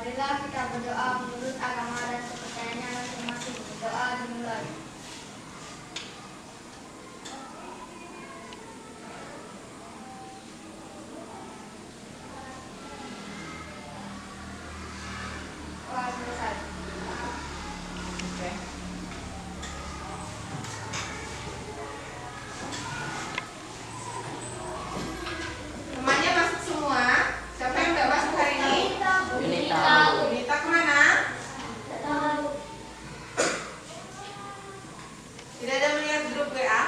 Marilah kita berdoa menurut agama dan kepercayaannya masing-masing. Doa dimulai. Wah, selesai. Oke. Temannya masuk semua. Siapa yang udah masuk hari ini? Yunita kemana? Tidak ada melihat grup WA?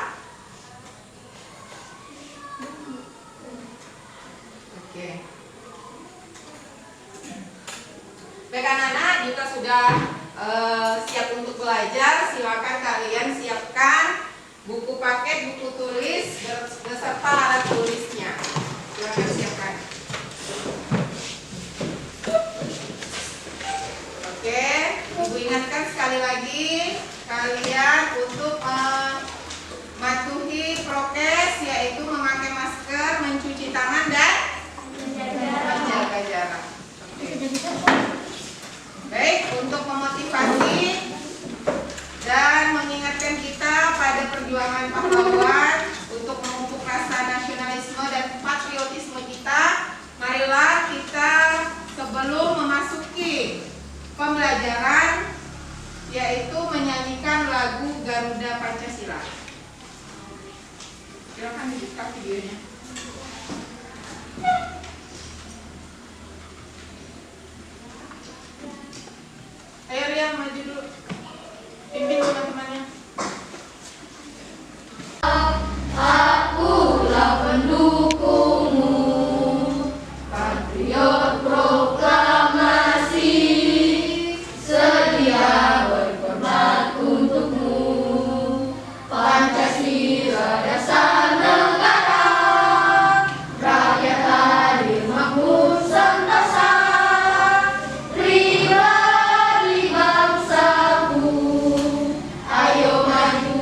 Oke. Baik anak-anak, jika sudah siap untuk belajar, silakan kalian siapkan buku paket, buku tulis beserta alat tulisnya. Silakan siapkan. Oke, Ibu ingatkan sekali lagi kalian untuk mematuhi prokes, yaitu memakai masker, mencuci tangan dan menjaga jarak. Baik, untuk memotivasi dan mengingatkan kita pada perjuangan pahlawan untuk memupuk rasa nasionalisme dan patriotisme kita, marilah kita sebelum memasuki pembelajaran yaitu menyanyikan lagu Garuda Pancasila. Silakan dibuka videonya. Ayo Rian, maju dulu. Pimpin teman-temannya. Akulah pendukungmu, patriot proklamasi, sedia berkorban untukmu. Pancasila dasar negara, rakyat hadir makmur sentosa, pribadi bangsaku. Ayo maju,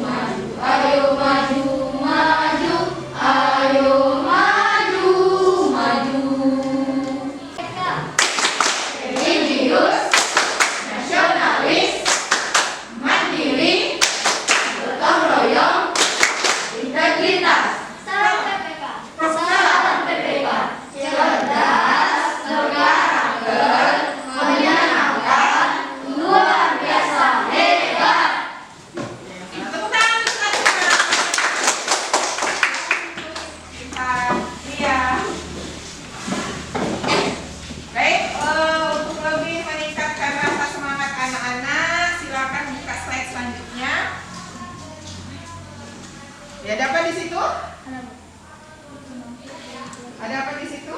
maju, ayo maju, maju, ayo maju, maju. Religius, nasionalis, mandiri, gotong royong, integritas, Salam PPK. salam PPK, cerdas, negarakan, menyenangkan, luar biasa hebat. Tepuk tangan untuk Kak. Pintar. Iya. Baik, untuk lebih meningkatkan rasa semangat anak-anak, silakan buka slide selanjutnya. Ya, ada apa di situ? Ada apa di situ?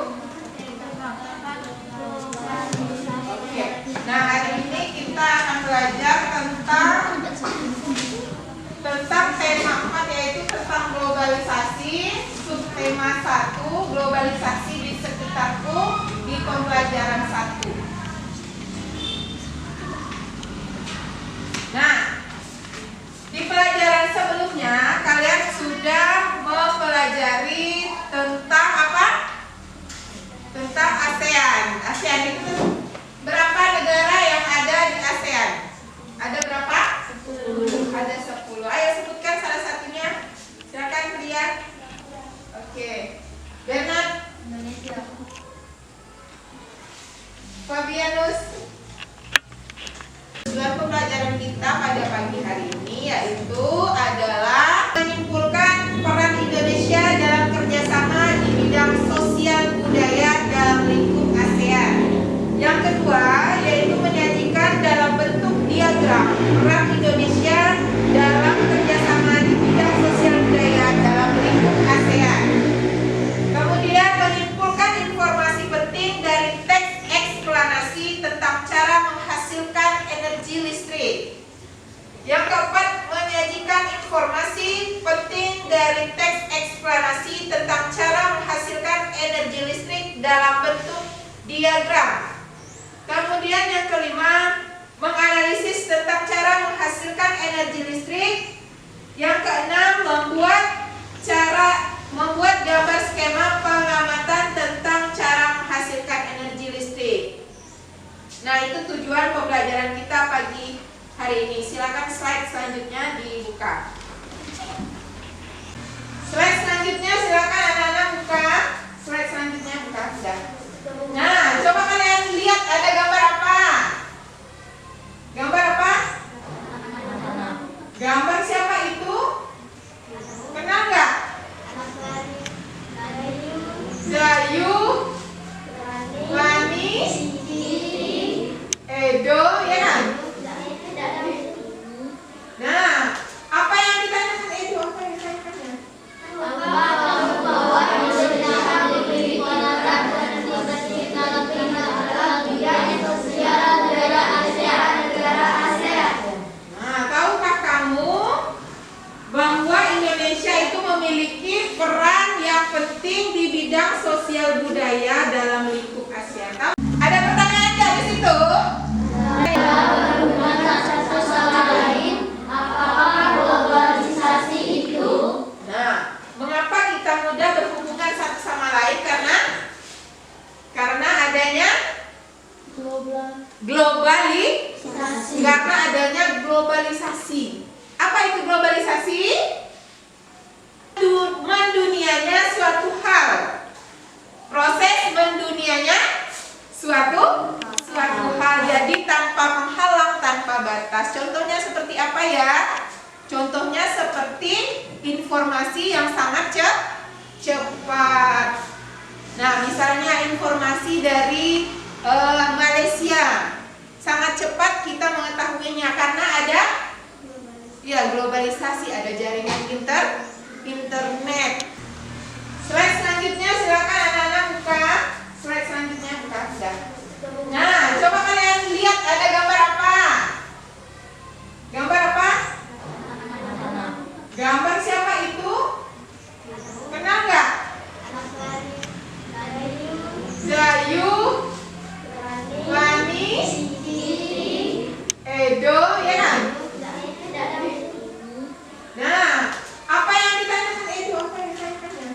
Oke. Nah, hari ini kita akan belajar tentang tema 4, yaitu tentang globalisasi. Subtema 1, globalisasi di sekitarku, di pembelajaran 1. Nah, di pelajaran sebelumnya kalian sudah mempelajari tentang apa? Tentang ASEAN. ASEAN itu berapa negara yang ada di ASEAN? Ada berapa? 10. Ada 10. Ayo sebutkan salah satunya. Silakan lihat. Oke. Bernard, Indonesia. Fabianus. Tujuan pembelajaran kita pada pagi hari ini yaitu adalah menyimpulkan peran Indonesia dalam kerjasama di bidang sosial budaya dalam lingkup ASEAN. Yang kedua yaitu menyajikan dalam bentuk diagram peran Indonesia dalam kerjasama di bidang sosial budaya dalam lingkup ASEAN. Kemudian menyimpulkan informasi penting dari teks eksplanasi tentang cara menghasilkan energi listrik. Yang keempat, menyajikan informasi penting dari teks eksplanasi tentang cara menghasilkan energi listrik dalam bentuk diagram. Kemudian yang kelima, menganalisis tentang cara menghasilkan energi listrik. Yang keenam, membuat gambar skema pengamatan tentang cara menghasilkan energi listrik. hari ini. Silakan slide selanjutnya dibuka. Slide selanjutnya silakan anak-anak buka. Slide selanjutnya buka sudah. Nah, coba kalian lihat ada gambar apa? Gambar apa? Gambar siapa itu? Kenal nggak? Zayu, Lani, Edo, ya kan? Nah, apa yang ditanyakan Edo? Apa yang ditanyakannya? Nah, tahukah kamu bahwa Indonesia itu memiliki peran yang penting di bidang sosial budaya dalam lingkup ASEAN? Ada pertanyaan nggak di situ? Nah, mengapa kita mudah berhubungan satu sama lain? Karena adanya globalisasi. Apa itu globalisasi? Mendunianya suatu hal. Proses mendunianya suatu hal. Jadi tanpa menghalang, tanpa batas. Contohnya seperti apa ya? Contohnya seperti informasi yang sangat cepat. Nah, misalnya informasi dari Malaysia sangat cepat kita mengetahuinya karena ada globalisasi, ada jaringan internet. Slide selanjutnya silakan anak-anak buka. Slide selanjutnya buka sudah. Nah, coba kalian lihat ada gambar apa? Gambar apa? Gambar siapa itu? Kenal nggak? Zayu, Lani, Edo, ya kan? Nah, apa yang ditanyakan Edo? Apa yang ditanyakannya?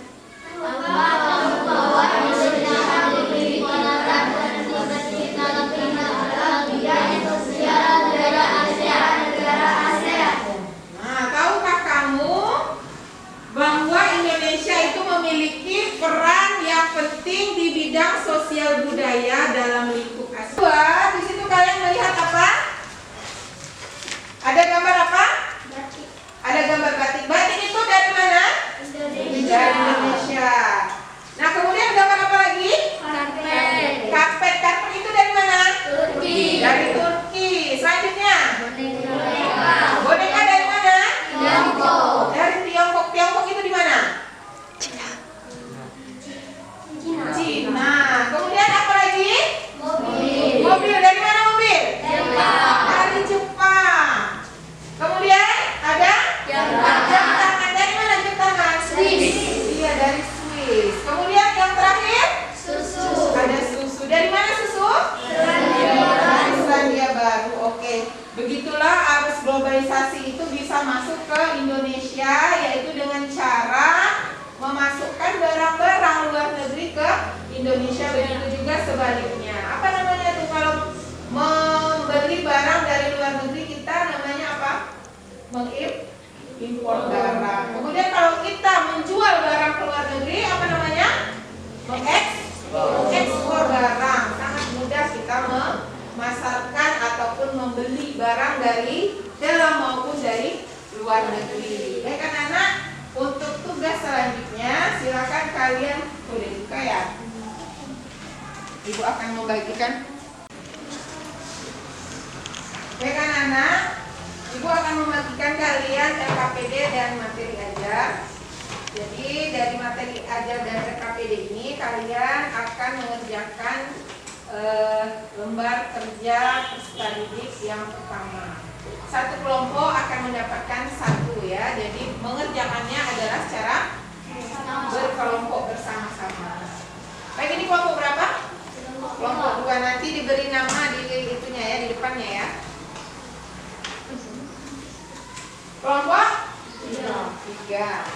Nah, tahukah kamu bahwa Indonesia itu memiliki peran yang penting di bidang sosial budaya dalam lingkup ASEAN? Di situ kalian melihat apa? Ada gambar apa? Ada gambar batik. Batik itu dari mana? Dari Indonesia. Nah, kemudian gambar apa lagi? Karpet. Karpet itu dari mana? Turki. Dari Turki. Selanjutnya? Boneka dari mana? Tiongkok. Dari Tiongkok. Tiongkok itu di mana? Cina. Kemudian apa lagi? Mobil. Dari mana mobil? Dari Jepang. Kemudian ada? Jam tangan. Dari mana jam tangan? Swiss. Iya, dari Swiss. Kemudian yang terakhir? Susu. Ada susu. Dari mana susu? Dari Selandia Baru. Oke. Begitulah arus globalisasi itu bisa masuk ke Indonesia, yaitu dengan cara memasukkan barang-barang luar negeri ke Indonesia. Begitu juga sebaliknya. Apa namanya tuh kalau membeli barang dari luar negeri, kita namanya apa? Mengimpor barang. Kemudian kalau kita menjual barang ke luar negeri, apa namanya? Mengekspor barang. Sangat mudah kita memasarkan ataupun membeli barang dari dalam maupun dari luar negeri. Baik anak-anak, untuk tugas selanjutnya silakan kalian boleh buka ya. Ibu akan membagikan. Baik anak-anak, Ibu akan membagikan kalian LKPD dan materi ajar. Jadi dari materi ajar dan LKPD ini kalian akan mengerjakan lembar kerja peserta didik yang pertama. Satu kelompok akan mendapatkan satu ya. Jadi mengerjakannya adalah secara berkelompok bersama-sama. Baik, ini kelompok berapa? Kelompok 2. Nanti diberi nama di itunya ya, di depannya ya. Kelompok 3.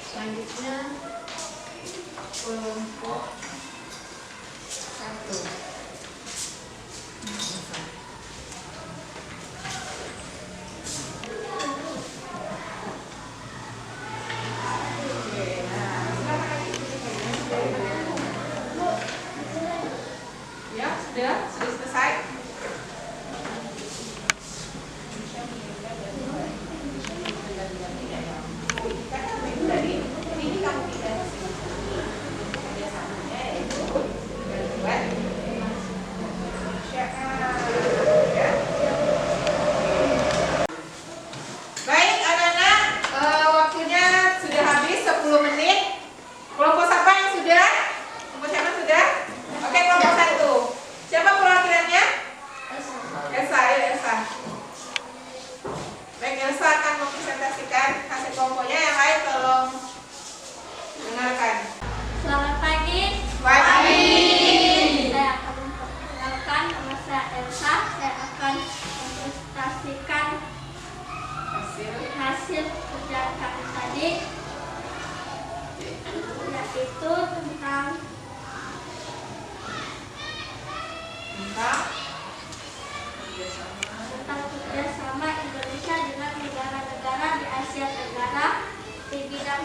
Selanjutnya kelompok 1.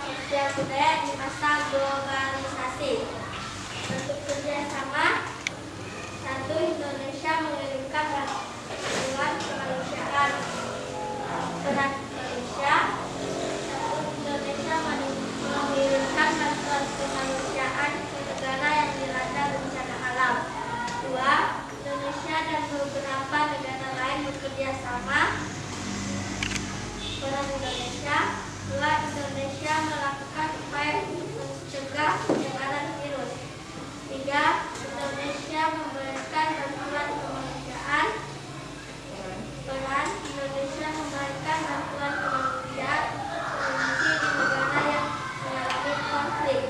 sosial budaya di masa globalisasi. Bentuk kerjasama: 1. Indonesia mengirimkan bantuan kemanusiaan. Peran Indonesia: 1. Indonesia mengirimkan bantuan kemanusiaan ke negara yang dilanda bencana alam. 2. Indonesia dan beberapa negara lain bekerja sama. Peran Indonesia: 2. Indonesia melakukan upaya mencegah penyebaran virus. 3. Indonesia memberikan bantuan kemanusiaan. Peran Indonesia memberikan bantuan kemanusiaan pengungsi di negara yang mengalami konflik.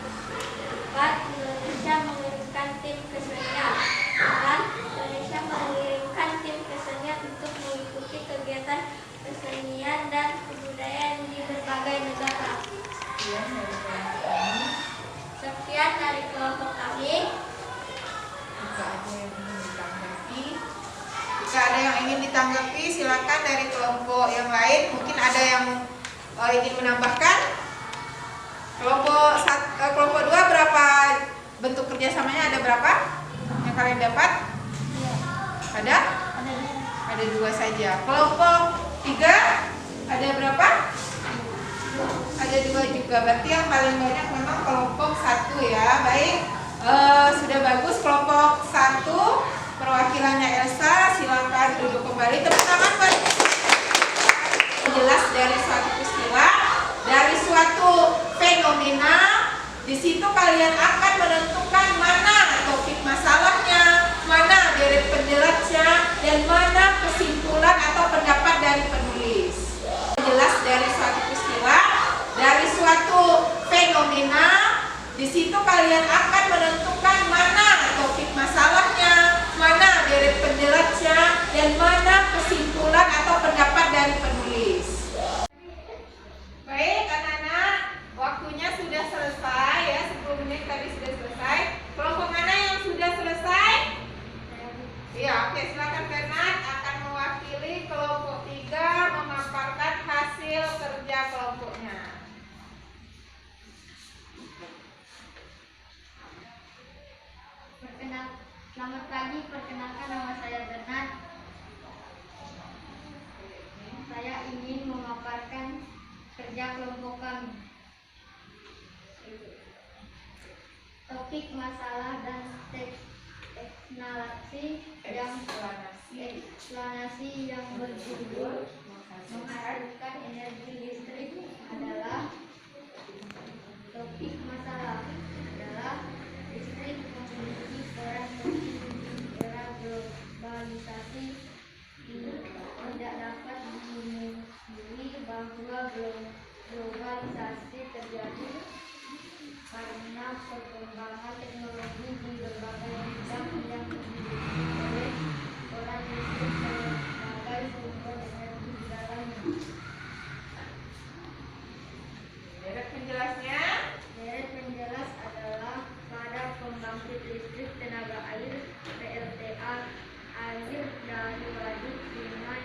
4. Indonesia mengirimkan tim kesenian. Peran Indonesia mengirimkan tim kesenian untuk mengikuti kegiatan kesenian dan kebudayaan di berbagai negara. Sekian dari kelompok kami. Jika ada yang ingin ditanggapi, silakan dari kelompok yang lain. Mungkin ada yang ingin menambahkan. Kelompok 2 berapa bentuk kerjasamanya? Ada berapa yang kalian dapat? Ada? Ada 2 saja. Kelompok 3 ada berapa? Ada 2 juga. Berarti yang paling banyak memang kelompok 1 ya. Baik, sudah bagus. Kelompok 1 perwakilannya Elsa, silakan duduk kembali. Tepuk tangan buat jelas dari suatu peristiwa, dari suatu fenomena. Di situ kalian akan menentukan mana topik masalahnya, mana deret penjelasnya, dan mana kesimpulan atau pendapat dari penulis. Jelas dari suatu peristiwa, dari suatu fenomena. Di situ kalian akan menentukan mana topik masalahnya, mana deret penjelasnya, dan mana kesimpulan atau pendapat dari penulis. Baik anak-anak, waktunya sudah selesai ya, 10 menit tadi sudah selesai. Kelompok mana yang sudah selesai? Iya, oke, silakan Bernard akan mewakili kelompok 3 memaparkan hasil kerja kelompoknya. Selamat pagi, perkenalkan nama saya Bernard. Saya ingin memaparkan kerja kelompok kami. Topik masalah dan eksplanasi yang berjudul menghasilkan energi listrik adalah topik masalah adalah listrik memiliki peran penting di era globalisasi. Tidak dapat dimungkiri bahwa globalisasi terjadi karena perkembangan teknologi di berbagai bidang yang didukung oleh peran listrik sebagai sumber energi di dalamnya. Deret penjelasnya? Deret penjelas adalah pada pembangkit listrik tenaga air (PLTA), air dari waduk sungai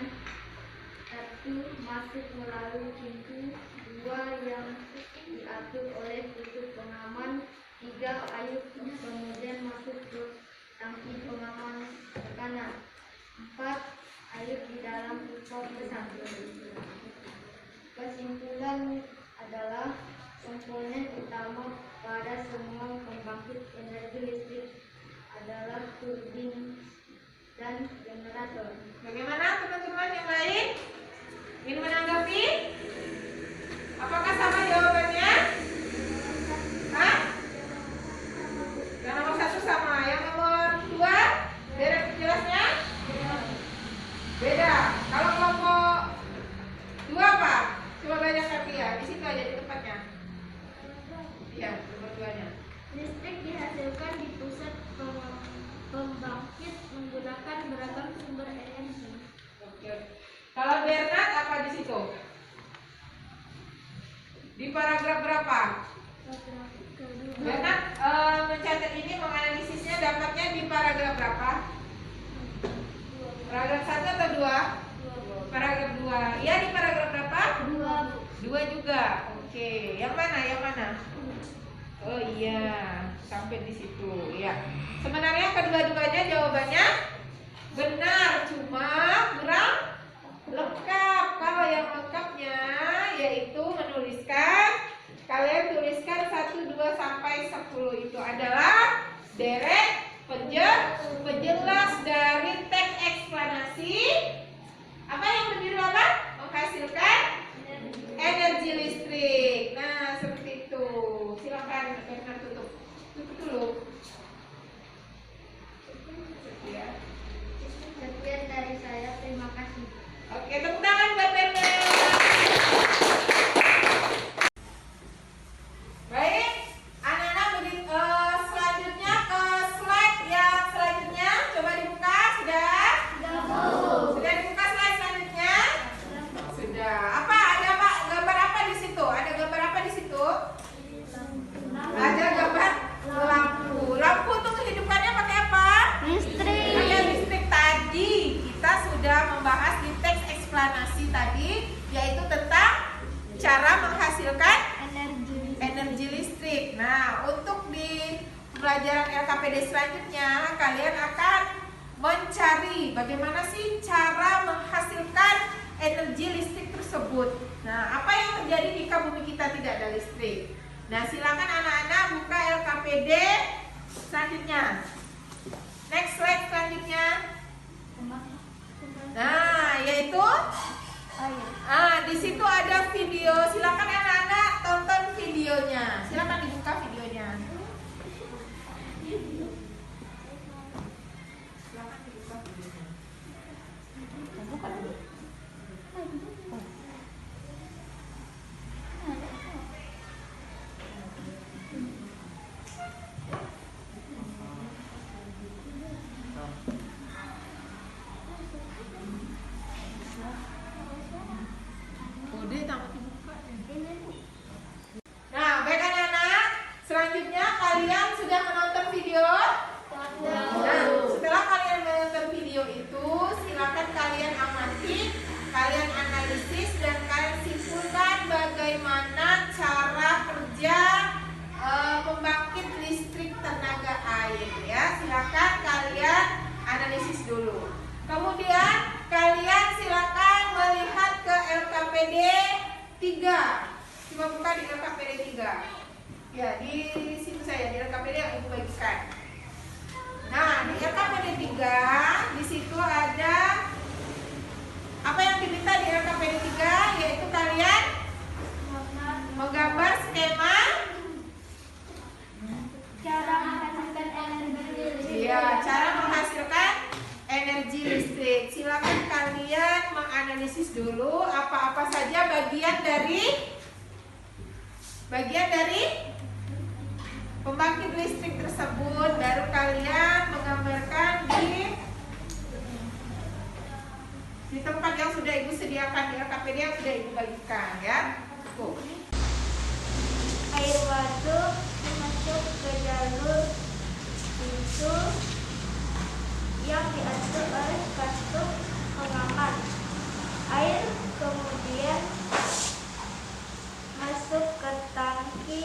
1 masuk melalui pintu, 2 yang diatur oleh tutup pengaman, 3 air kemudian masuk ke tangki pengaman tekanan, 4 air di dalam pipa besar. Kesimpulan adalah komponen utama pada semua pembangkit energi listrik adalah turbin dan generator. Bagaimana teman-teman yang lain? Ingin menanggapi? Apakah sama jawabannya? Hah? Yang nomor 1 sama, yang nomor 2 deret penjelasnya? Beda. Kalau kelompok 2 apa? Coba banyak kaki ya, di situ aja di tempatnya. Iya, nomor 2-nya. Listrik dihasilkan di pusat pembangkit menggunakan beragam sumber energi. Oke. Kalau Bernard apa di situ? Di paragraf berapa? Bernard mencatat ini, menganalisisnya dapatnya di paragraf berapa? Paragraf 1 atau 2? Paragraf 2. Ya, di paragraf berapa? 2 juga. Oke, yang mana? Yang mana? Oh iya, sampai di situ. Ya. Sebenarnya kedua-duanya jawabannya benar, cuma kurang lengkap. Kalau yang lengkapnya yaitu menuliskan, kalian tuliskan 1, 2 sampai 10 itu adalah deret penjelas dari teks eksplanasi. Apa yang berdiri apa? Menghasilkan energi listrik. Nah, seperti itu. Silakan Berna tutup dulu. Ya. Sekian dari saya, terima kasih. Oke, tepuk tangan buat Berna. Baik, anak-anak selanjutnya ke slide yang selanjutnya. Coba dibuka, sudah? Sudah dibuka slide selanjutnya? Sudah. Apa? Ada apa? Gambar apa di situ? Ada gambar apa di situ? Ada gambar lampu. Lampu untuk kehidupannya pakai apa? Listrik. Pakai listrik. Tadi kita sudah membahas di teks eksplanasi tadi, yaitu tentang cara menghasilkan energi listrik. Nah, untuk di pelajaran LKPD selanjutnya, kalian akan mencari bagaimana sih cara menghasilkan energi listrik tersebut. Nah, apa yang terjadi jika bumi kita tidak ada listrik? Nah, silakan anak-anak buka LKPD selanjutnya. Next slide selanjutnya. Nah, yaitu di situ ada video. Silakan anak-anak tonton videonya. Silakan dibuka videonya. Silakan dibuka videonya. Nah, baik anak-anak, selanjutnya kalian sudah menonton video? Nah, setelah kalian menonton video itu, silakan kalian amati, kalian analisis, dan kalian simpulkan bagaimana cara kerja pembangkit listrik tenaga air. Ya, silakan kalian analisis dulu. Kemudian kalian silakan melihat ke LKPD 3. Coba buka di LKPD 3. Ya, di situ saya, di LKPD yang Ibu bagikan. Nah, di LKPD 3, di situ ada apa yang diminta di LKPD 3, yaitu kalian menggambar skema Cara menghasilkan energi listrik. ya, cara menghasilkan energi listrik. Silakan kalian menganalisis dulu apa-apa saja bagian dari pembangkit listrik tersebut, baru kalian menggambarkan di tempat yang sudah Ibu sediakan di LKPD yang sudah Ibu bagikan ya. Tuh. Air waduk masuk ke jalur pintu yang diatur oleh katup pengaman. Air kemudian masuk ke tangki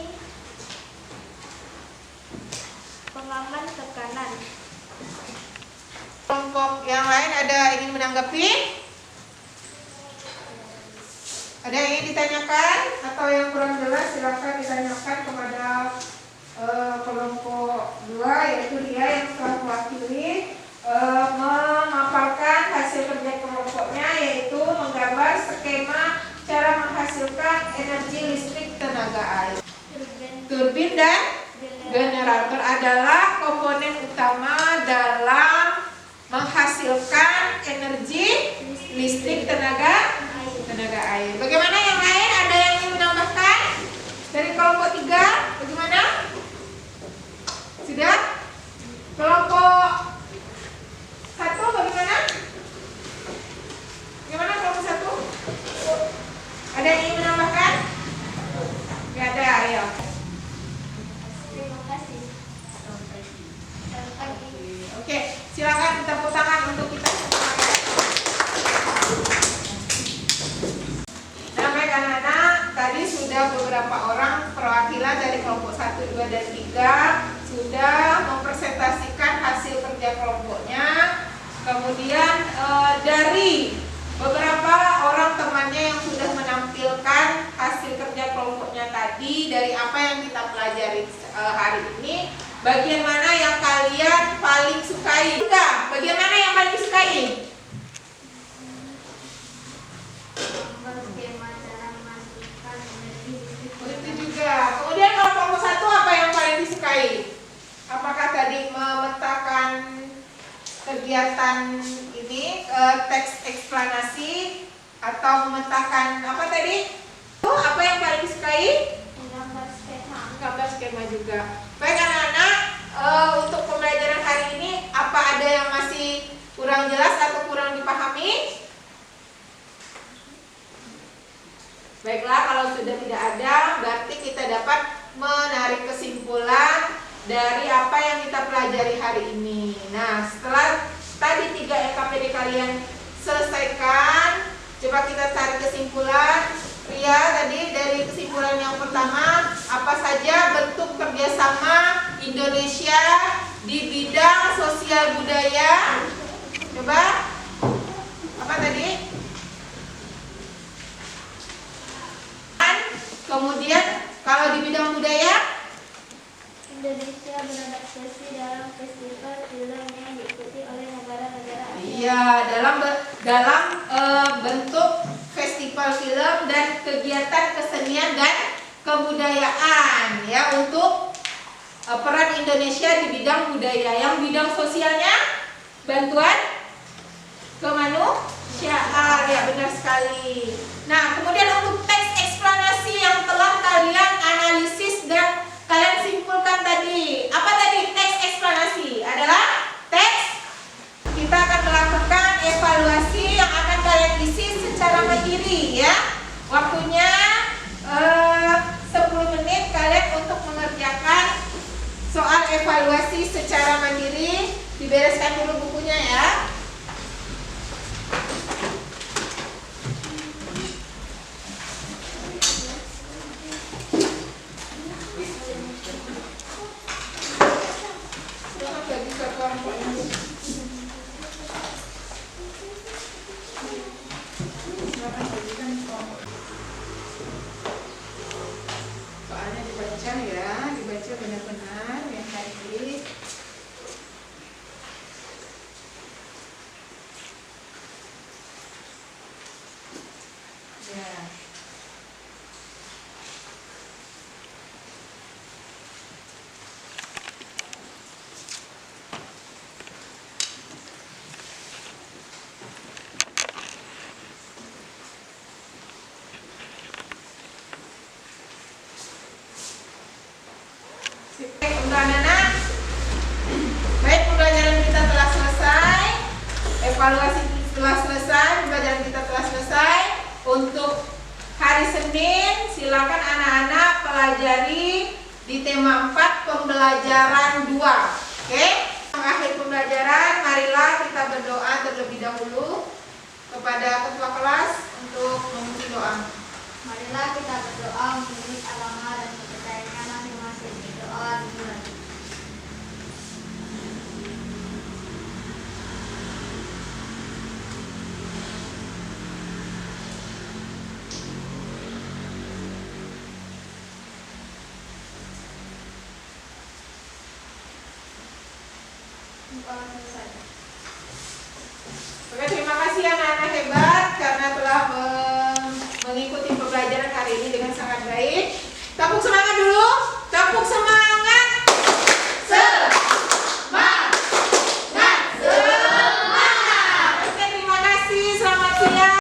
pengaman tekanan. Kelompok yang lain ada ingin menanggapi? Ada yang ingin ditanyakan atau yang kurang jelas silakan ditanyakan kepada kelompok 2, yaitu dia yang telah mewakili memaparkan hasil kerja kelompoknya, yaitu menggambar skema cara menghasilkan energi listrik tenaga air. Turbin dan generator adalah komponen utama dalam menghasilkan energi listrik tenaga air. Bagaimana yang lain? Ada yang ingin menambahkan? Dari kelompok 3, bagaimana? Sudah? Kelompok 1 bagaimana? Bagaimana kelompok 1? Ada yang ingin menambahkan? Tidak ada, ayo. Terima kasih. Oke, silakan tepuk tangan untuk kita semua. Nah, baik anak-anak, tadi sudah beberapa Kemudian dari beberapa orang temannya yang sudah menampilkan hasil kerja kelompoknya tadi dari apa yang kita pelajari hari ini, bagian mana yang kalian paling sukai? Bagian mana yang paling disukai? Skema cara memastikan energi listrik. Itu juga. Kemudian kalau kelompok satu apa yang paling disukai? Apakah tadi memetakan kegiatan ini teks eksplanasi atau memetakan apa tadi? Apa yang paling disukai? Gambar skema. Gambar skema juga. Baik anak-anak, untuk pembelajaran hari ini apa ada yang masih kurang jelas atau kurang dipahami? Baiklah, kalau sudah tidak ada, berarti kita dapat menarik kesimpulan dari apa yang kita pelajari hari ini. Nah, setelah tadi 3 LKPD kalian selesaikan, coba kita tarik kesimpulan. Ria, tadi dari kesimpulan yang pertama, apa saja bentuk kerjasama Indonesia di bidang sosial budaya? Coba, apa tadi? Kemudian kalau di bidang budaya, Indonesia beradaptasi dalam festival film yang diikuti oleh negara-negara Asia. iya, dalam bentuk festival film dan kegiatan kesenian dan kebudayaan ya untuk peran Indonesia di bidang budaya. Yang bidang sosialnya bantuan kemanusiaan, ya benar sekali. Nah, kemudian untuk teks eksplanasi yang telah kalian analisis dan kalian simpulkan tadi. Apa tadi teks eksplanasi? Adalah teks kita akan melakukan evaluasi yang akan kalian isi secara mandiri ya. Waktunya 10 menit kalian untuk mengerjakan soal evaluasi secara mandiri. Dibereskan dulu bukunya ya. Soalnya dibaca ya, dibaca benar-benar yang tadi. Ya. Untuk anak-anak, baik pembelajaran kita telah selesai, evaluasi telah selesai, pembelajaran kita telah selesai. Untuk hari Senin, silakan anak-anak pelajari di tema 4 pembelajaran 2. Oke? Mengakhiri pembelajaran, marilah kita berdoa terlebih dahulu kepada ketua kelas untuk meminta doa. Marilah kita berdoa menurut agama dan kepercayaannya masing-masing. Doa dimulai. Oke, terima kasih anak-anak hebat.